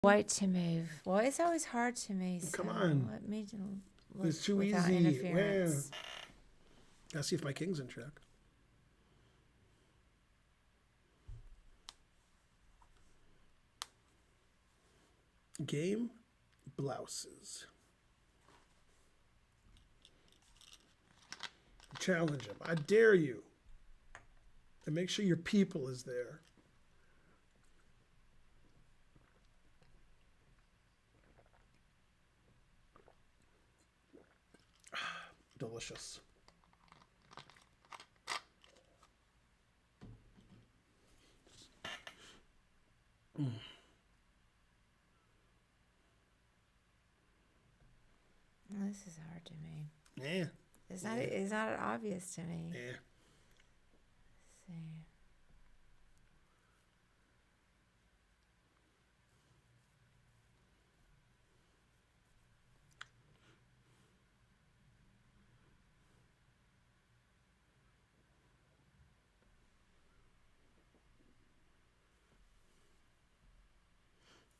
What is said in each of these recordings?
White to move. Well, it's always hard to me. So Come on. Let me look It's too without easy. interference. Gotta see if my king's in check. Game blouses. Challenge him. I dare you. And make sure your people is there. Delicious. This is hard to me. Yeah. It's not obvious to me. Yeah. Let's see.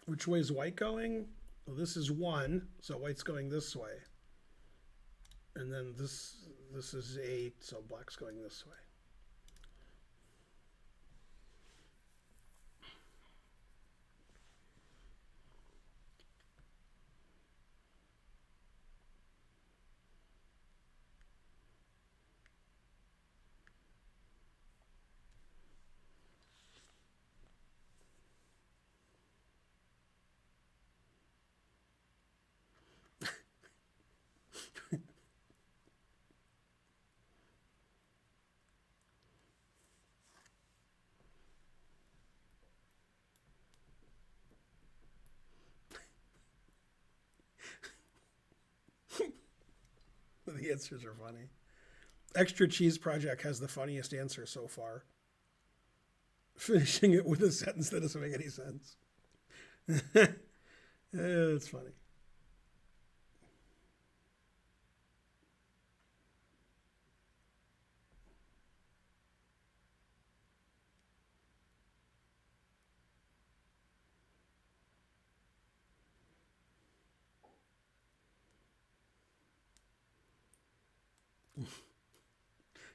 Which way is white going? Well, this is 1, so white's going this way. And then this is 8, so black's going this way. The answers are funny. Extra Cheese Project has the funniest answer so far. Finishing it with a sentence that doesn't make any sense. It's funny.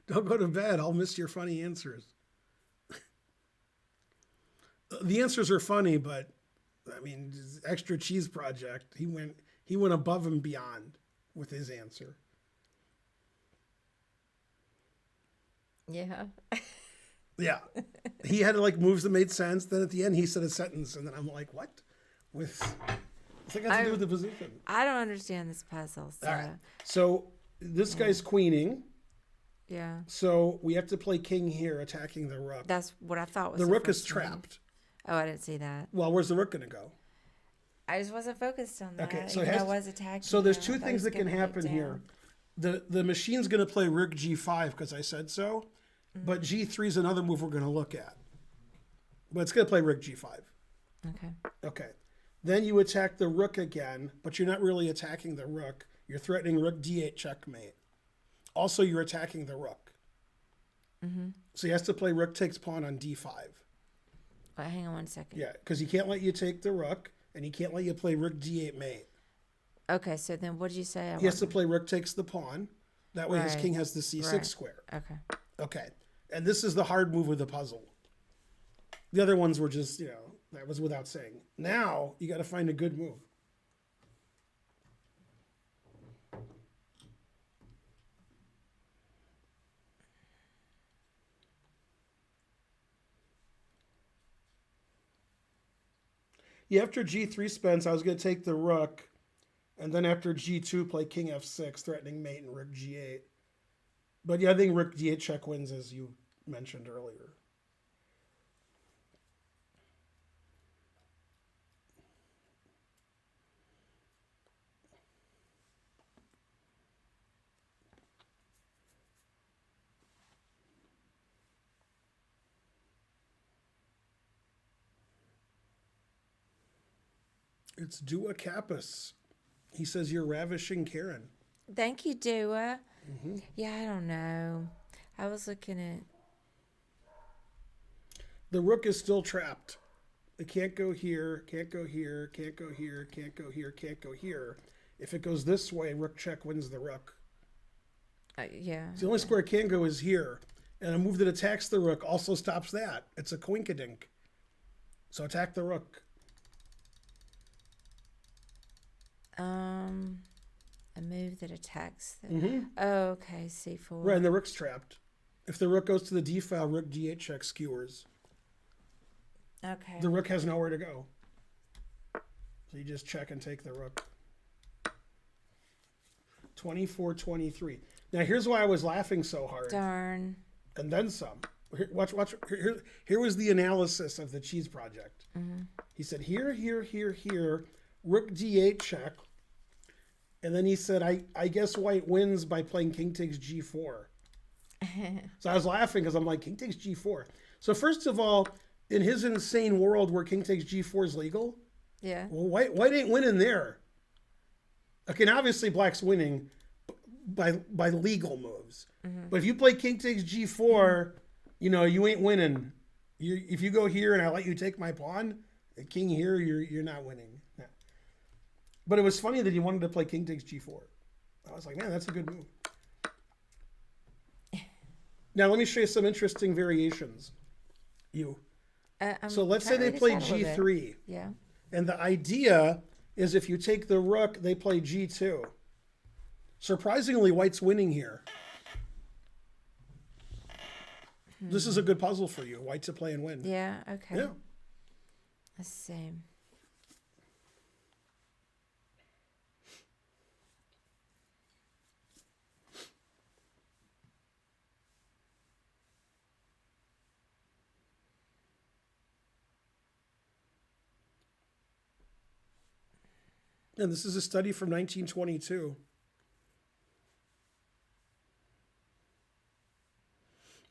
Don't go to bed. I'll miss your funny answers. The answers are funny, but I mean, Extra Cheese Project, he went above and beyond with his answer. Yeah. Yeah. He had like moves that made sense. Then at the end he said a sentence and then I'm like, what? What's that got to do with the position? I don't understand this puzzle. So. All right. So this guy's queening. Yeah. So we have to play king here, attacking the rook. That's what I thought was the rook is first move. trapped. Oh, I didn't see that. Well, where's the rook going to go? I just wasn't focused on that. Okay, so I was attacking. So there's him. two I thought he things was that can gonna happen get here. down. The machine's going to play rook g5 because I said so, but g3 is another move we're going to look at. But it's going to play rook g5. Okay. Okay. Then you attack the rook again, but you're not really attacking the rook. You're threatening rook d8 checkmate. Also, you're attacking the rook. Mm-hmm. So he has to play rook takes pawn on d5. Wait, hang on 1 second. Yeah, because he can't let you take the rook, and he can't let you play rook d8 mate. Okay, so then what did you say? He has to play rook takes the pawn. That way his king has the c6 square. Okay. Okay. And this is the hard move of the puzzle. The other ones were just, that was without saying. Now, you got to find a good move. Yeah, after g3 spends, I was going to take the rook. And then after g2, play king f6, threatening mate and rook g8. But yeah, I think rook d8 check wins, as you mentioned earlier. It's Dua Kappas. He says you're ravishing Karen. Thank you, Dua. Mm-hmm. Yeah, I don't know. I was looking at... The rook is still trapped. it can't go here, can't go here, can't go here, can't go here, can't go here. If it goes this way, rook check wins the rook. Yeah. So the only square it can go is here. And a move that attacks the rook also stops that. It's a coinkadink. So attack the rook. A move that attacks the. Oh, okay. C4. Right, and the rook's trapped. If the rook goes to the d file, rook d8 check skewers. Okay. The rook has nowhere to go. So you just check and take the rook. 24-23. Now here's why I was laughing so hard. Darn. And then some. Watch. Here was the analysis of the cheese project. He said here, rook d8 check. And then he said, I guess white wins by playing king takes g4. So I was laughing because I'm like, king takes g4. So first of all, in his insane world where king takes g4 is legal, Yeah. well, white ain't winning there. Okay, and obviously black's winning by legal moves. But if you play king takes g4, you ain't winning. If you go here and I let you take my pawn, the king here, you're not winning. No. But it was funny that he wanted to play king takes g4. I was like, man, that's a good move. Now let me show you some interesting variations. So let's say they play g3. Yeah. And the idea is if you take the rook, they play g2. Surprisingly, white's winning here. This is a good puzzle for you. White to play and win. Yeah. Okay. Yeah. Let's see. And this is a study from 1922.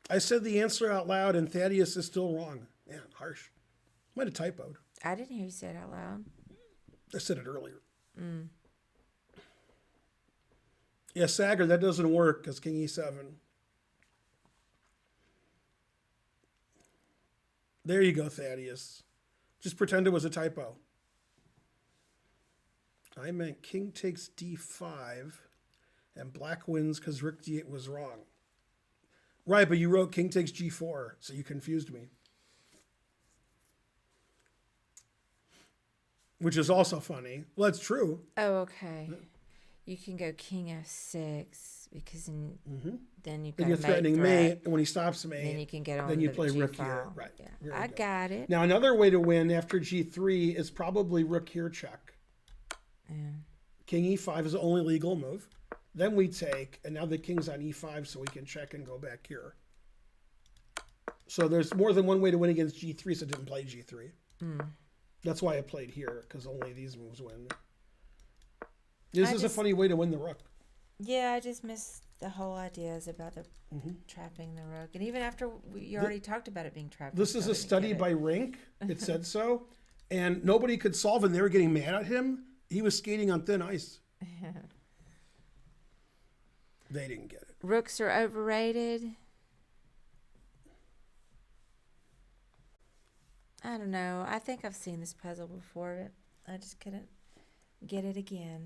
I said the answer out loud, and Thaddeus is still wrong. Man, harsh. Might have typoed. I didn't hear you say it out loud. I said it earlier. Yeah, Sagar, that doesn't work because king e7. There you go, Thaddeus. Just pretend it was a typo. I meant king takes d5, and black wins because rook d8 was wrong. Right, but you wrote king takes g4, so you confused me. Which is also funny. Well, that's true. Oh, okay. You can go king f6 because then you've got Then you're threatening mate, and when he stops mate, then you can get on. then you the play G rook file. here. Right. Yeah. I got it. Now, another way to win after g3 is probably rook here check. Yeah. King e5 is the only legal move. Then we take, and now the king's on e5, so we can check and go back here. So there's more than one way to win against g3, so I didn't play g3. That's why I played here, because only these moves win. This is a funny way to win the rook. Yeah, I just missed the whole ideas about the trapping the rook. And even after you already talked about it being trapped. This is a study by Rink. It said so. And nobody could solve it, and they were getting mad at him. He was skating on thin ice. They didn't get it. Rooks are overrated. I don't know. I think I've seen this puzzle before, but I just couldn't get it again.